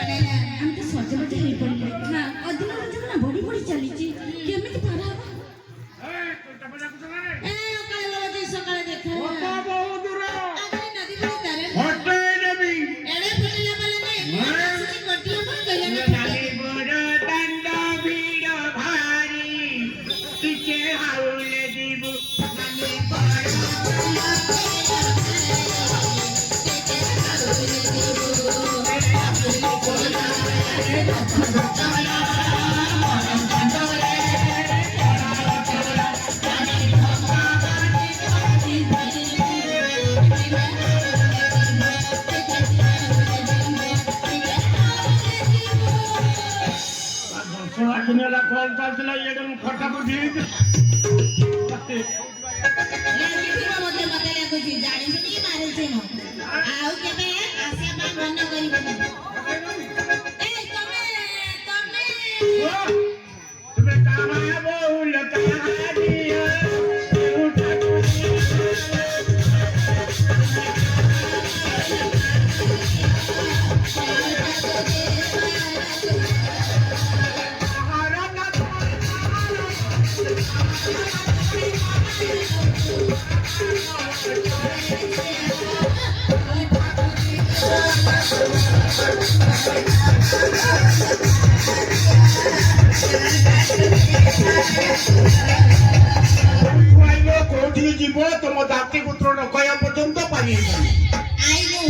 हम तो सजबाज हो पड़े ना अदिन रज ना बड़ी बड़ी चली केमिति पारा ए काले वाला जे सकाळे देखा होता बहुत दूर अरे नदी में तारे होते नबी एड़े फटेला वाला नहीं सुची कोटिया पर कहले नाली बड़ दंड भीड़ भारी तिचे हाउले दीबू नाली बड़ दुनियाला कॉल चालतला एकदम खटा बुझी मते मते लागुची जाणी सुनी मारे छे न आउ केबे आसे बा मन करिबो ए तुम्हें कहां बोल कहां दिया उठा कोठी जीव तुम दाती पुत्र न कया पर्यंत पानी आइलो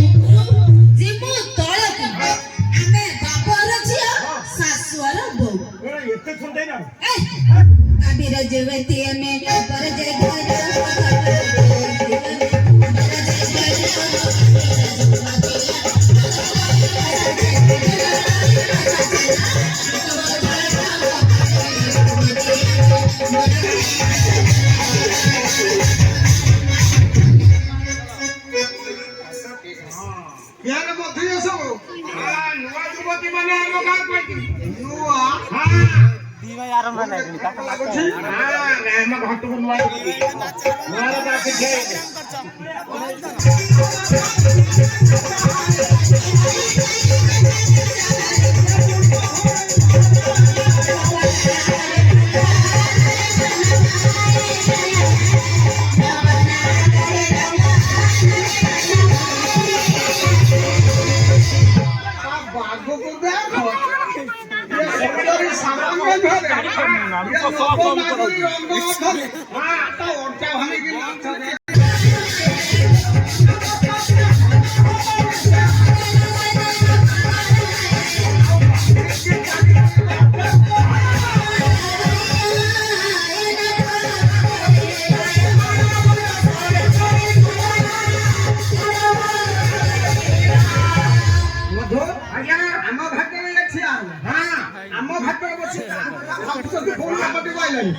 जीमु तळक आमे बापर छिया सासुर बो एते सुंदे ना कबीर जेवती में पर जय घर यार मथि सब हां नुवा युवती माने आलो का कहती नुवा हां दीवा यार माने काटा लागछि हां हम घट को नुवा नुवा का के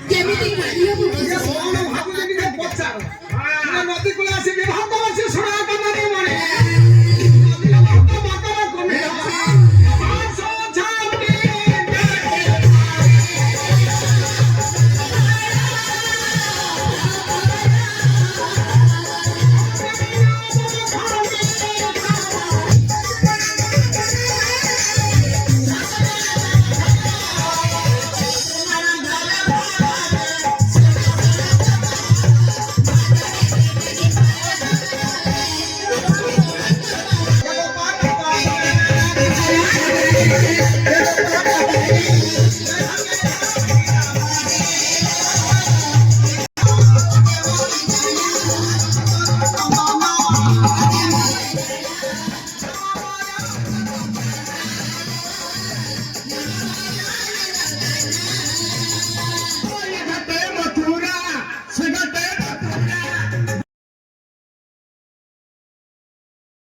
केमिति मारियो नदी कूल आसी विवाह सुना